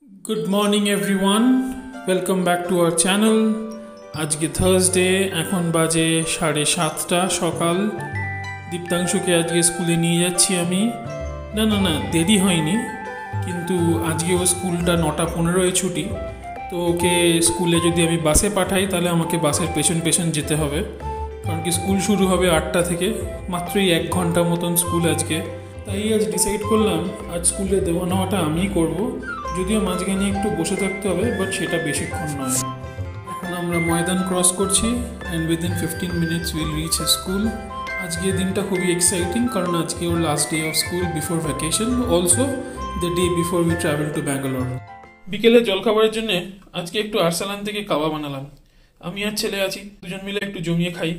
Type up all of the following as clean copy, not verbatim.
Good morning everyone. Welcome back to our channel. আজকে Thursday, এখন বাজে 7:30 সকাল। দীপ্তাংশুকে আজকে স্কুলে নিয়ে যাচ্ছি আমি। না দেরি হয়নি, কিন্তু আজকে ও স্কুলটা 9:15 ছুটি। তো ওকে স্কুলে যদি আমি বাসে পাঠাই তাহলে আমাকে বাসের পেছন যেতে হবে, কারণ কি স্কুল শুরু হবে 8টা থেকে। মাত্রই 1 ঘন্টা মতন স্কুল আজকে। তাই আজ ডিসাইড করলাম আজ স্কুলে দেওয়া নেওয়াটা আমিই করবো, যদিও মাঝখানে একটু বসে থাকতে হবে, বাট সেটা বেশিক্ষণ নয়। এখন আমরা ময়দান ক্রস করছি and within 15 minutes will reach school. আজকে দিনটা খুবই এক্সাইটিং, কারণ আজকে ওর last day of school before vacation, also the day before we travel to Bangalore. বিকেলে জলখাবারের জন্য আজকে একটু আরসালান থেকে কাবাব বানালাম। আমি আর ছেলে আছি, দুজন মিলে একটু জমিয়ে খাই।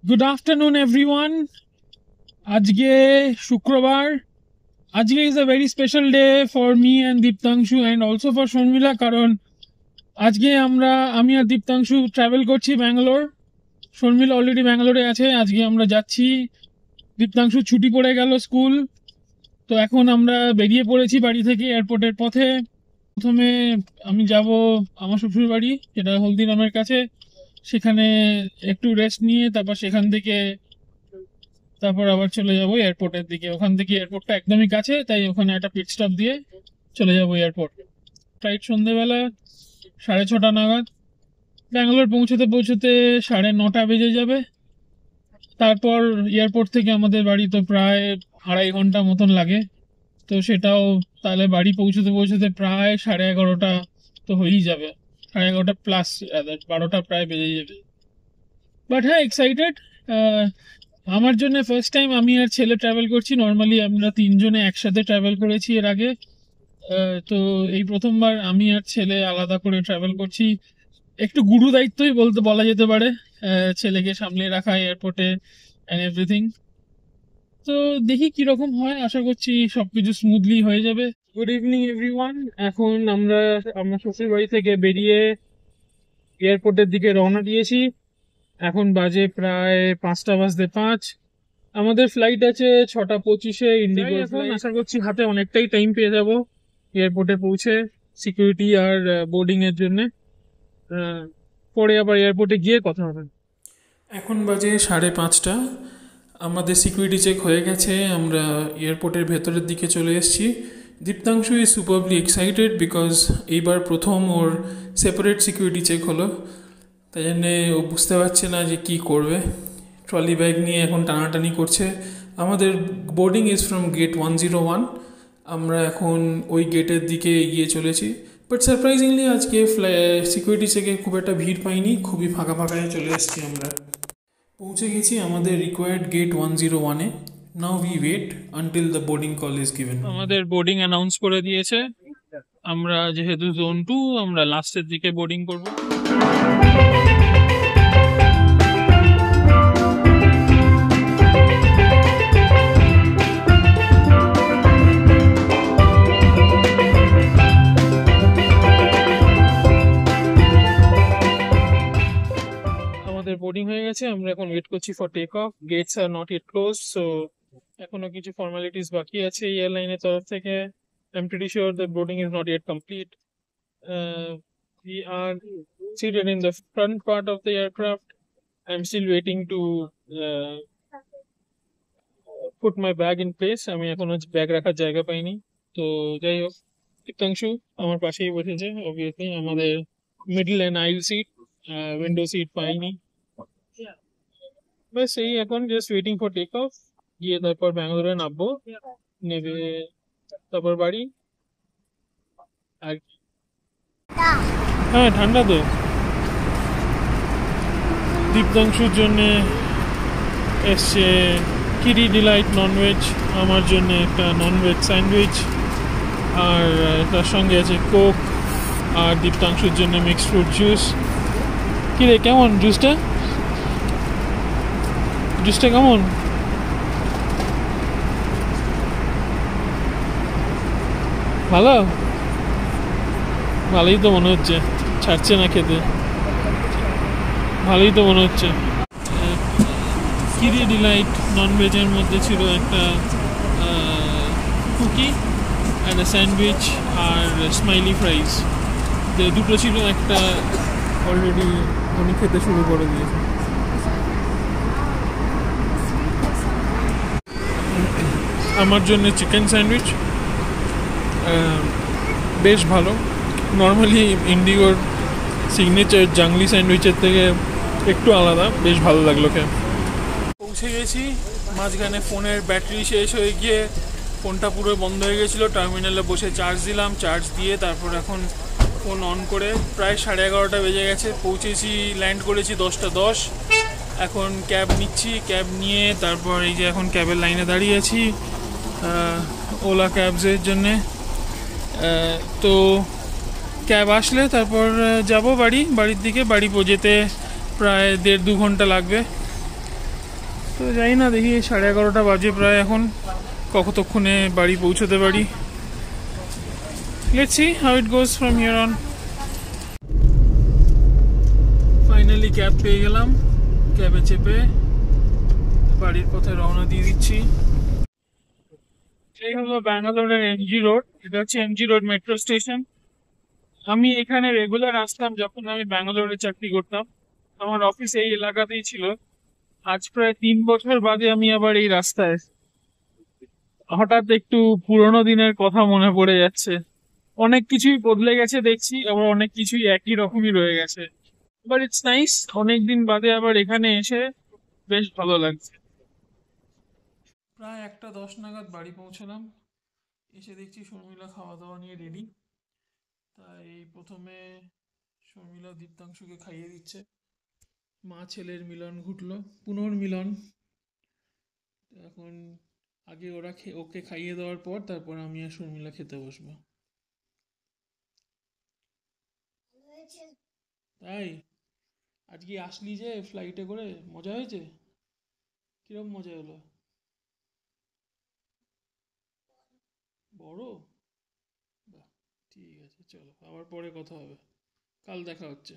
Good afternoon everyone. Ajge Shukrobar. Ajge is a very special day for me and Diptangshu and also for Shonmila, karon ajge ami ar Diptangshu travel korchi Bangalore. Shonmila already Bangalore e ache, ajge amra jacchi। Diptangshu ছুটি পড়ে গেল school, তো এখন আমরা বেরিয়ে পড়েছি বাড়ি থেকে এয়ারপোর্টের পথে। প্রথমে আমি যাব আমার শ্বশুর বাড়ি, যেটা হলদিরামের কাছে। সেখানে একটু রেস্ট নিয়ে তারপর আবার চলে যাব এয়ারপোর্টের দিকে। ওখান থেকে এয়ারপোর্টটা একদমই কাছে, তাই ওখানে একটা পিট স্টপ দিয়ে চলে যাব এয়ারপোর্ট। ফ্লাইট সন্ধ্যেবেলা 6:30 নাগাদ। ব্যাঙ্গালোর পৌঁছতে 9:30 বেজে যাবে। তারপর এয়ারপোর্ট থেকে আমাদের বাড়ি তো প্রায় 2.5 ঘন্টা মতন লাগে, তো সেটাও তাহলে বাড়ি পৌঁছতে প্রায় 11:30 তো হয়েই যাবে। 11:30 প্লাস 12টা প্রায় বেজে যাবে। বাট হ্যাঁ, এক্সাইটেড। আমার জন্য ফার্স্ট টাইম আমি আর ছেলে ট্রাভেল করছি। নর্মালি আমরা 3 জনে একসাথে ট্রাভেল করেছি এর আগে, তো এই প্রথমবার আমি আর ছেলে আলাদা করে ট্রাভেল করছি। একটু গুরু দায়িত্বই বলা যেতে পারে, ছেলেকে সামলে রাখা এয়ারপোর্টে অ্যান্ড এভরিথিং। তো দেখি কিরকম হয়, আশা করছি সবকিছু স্মুথলি হয়ে যাবে। Good evening everyone. এখন আমরা আমার শ্বশুর বাড়ি থেকে বেরিয়ে এয়ারপোর্টের দিকে রওনা দিয়েছি। এখন বাজে প্রায় 5:05। আমাদের ফ্লাইট আছে 6:25 ইন্ডিগো। এখন আশা করছি হাতে অনেকটাই টাইম পেয়ে যাব এয়ারপোর্টে পৌঁছে সিকিউরিটি আর বোর্ডিং এর জন্য। পরে আবার এয়ারপোর্টে গিয়ে কথা হবে। এখন বাজে 5:30। আমাদের সিকিউরিটি চেক হয়ে গেছে, আমরা এয়ারপোর্টের ভেতরের দিকে চলে এসেছি। দীপ্তাংশু ইজ সুপারবলি এক্সাইটেড বিকজ এইবার প্রথম ওর সেপারেট সিকিউরিটি চেক হলো, তাই জন্যে ও বুঝতে পারছে না যে কী করবে। ট্রলি ব্যাগ নিয়ে এখন টানাটানি করছে। আমাদের বোর্ডিং ইজ ফ্রম গেট 101। আমরা এখন ওই গেটের দিকে এগিয়ে চলেছি। বাট সারপ্রাইজিংলি আজকে সিকিউরিটি চেকে খুব একটা ভিড় পাইনি, খুবই ফাঁকায় চলে এসেছি। আমরা পৌঁছে গেছি আমাদের রিকোয়ার্ড গেট 101-এ। Now we wait until the boarding call is given. আমাদের বোর্ডিং অ্যানাউন্স করে দিয়েছে। আমরা যেহেতু জোন 2, আমরা লাস্টের দিকে বোর্ডিং করব। বোর্ডিং হয়ে গেছে, আমরা এখন ওয়েট করছি for take off. Gates are not yet close, so এখনো কিছু ফর্মালিটিস বাকি আছে এয়ারলাইনের তরফ থেকে। I am pretty sure the boarding is not yet complete. We are seated in the front part of the aircraft. I'm still waiting to put my bag in place. আমি এখনো bag রাখার জায়গা পাইনি। তো যাই হোক, দীপ্তাংশু আমার পাশেই বসেছে। অবভিয়াসলি আমাদের middle and aisle seat, window seat পাইনি। বাস এই এখন just waiting for take off. গিয়ে তারপর ব্যাঙ্গালোরে নামবো, নেবে তারপর বাড়ি। আর হ্যাঁ, ঠান্ডা তো। দীপ্তাংশুর জন্যে এসছে কিরি ডিলাইট ননভেজ, আমার জন্য একটা ননভেজ স্যান্ডউইচ, আর তার সঙ্গে আছে কোক, আর দীপ্তাংশুর জন্য মিক্সড ফ্রুট জুস। কিরে, কেমন জুসটা কেমন? ভালোই তো মনে হচ্ছে, ছাড়ছে না খেতে। ভালোই তো মনে হচ্ছে। কিরি ডিলাইট ননভেজের মধ্যে ছিল একটা কুকি অ্যান্ড স্যান্ডউইচ আর স্মাইলি ফ্রাইস, দুটো ছিল। একটা অলরেডি উনি খেতে শুরু করে দিয়েছে। আমার জন্য চিকেন স্যান্ডউইচ বেশ ভালো। নর্মালি ইন্ডিগোর সিগনেচার জাংলি স্যান্ডউইচের থেকে একটু আলাদা, বেশ ভালো লাগলো খেয়ে। পৌঁছে গেছি, মাঝখানে ফোনের ব্যাটারি শেষ হয়ে গিয়ে ফোনটা পুরো বন্ধ হয়ে গেছিলো। টার্মিনালে বসে চার্জ দিলাম, চার্জ দিয়ে তারপর এখন ফোন অন করে প্রায় 11:30 বেজে গেছে। পৌঁছেছি, ল্যান্ড করেছি 10:10। এখন ক্যাব নিচ্ছি, ক্যাব নিয়ে তারপর এই যে এখন ক্যাবের লাইনে দাঁড়িয়ে আছি ওলা ক্যাবসের জন্যে। তো ক্যাব আসলে তারপর যাব বাড়ির দিকে। বাড়ি যেতে প্রায় 1.5-2 ঘন্টা লাগবে। তো যাই না, দেখি 11:30 বাজে প্রায় এখন, কতক্ষণে বাড়ি পৌঁছতে পারি। Let's see how it goes from here on. Finally cab পেয়ে গেলাম, ক্যাবে চেপে বাড়ির পথে রওনা দিয়ে দিচ্ছি। এই হলো ব্যাঙ্গালোরের এমজি রোড। এটা হচ্ছে এমজি রোড মেট্রো স্টেশন। আমি এখানে রেগুলার আসতাম যখন আমি ব্যাঙ্গালোরে চাকরি করতাম। আমার অফিস এই এলাকাতেই ছিল। আজ প্রায় 3 বছর বাদে আমি আবার এই রাস্তায়। হঠাৎ একটু পুরোনো দিনের কথা মনে পড়ে যাচ্ছে। অনেক কিছুই বদলে গেছে দেখছি, আবার অনেক কিছুই একই রকমই রয়ে গেছে। বাট ইটস নাইস, অনেকদিন বাদে আবার এখানে এসে বেশ ভালো লাগছে। প্রায় 1:10 নাগাদ বাড়ি পৌঁছলাম। এসে দেখছি শর্মিলা খাওয়া দাওয়া নিয়ে রেডি। তাই প্রথমে শর্মিলা দীপ্তাংশুকে খাইয়ে দিচ্ছে। মা ছেলের মিলন ঘটলো, পুনর্মিলন। এখন আগে ওকে খাইয়ে দেওয়ার পর তারপর আমি আর শর্মিলা খেতে বসবো। তাই আজকে আসলি যে ফ্লাইটে করে, মজা হয়েছে? কিরম মজা হলো? বড়? বাহ, ঠিক আছে, চলো আবার পরে কথা হবে। কাল দেখা হচ্ছে।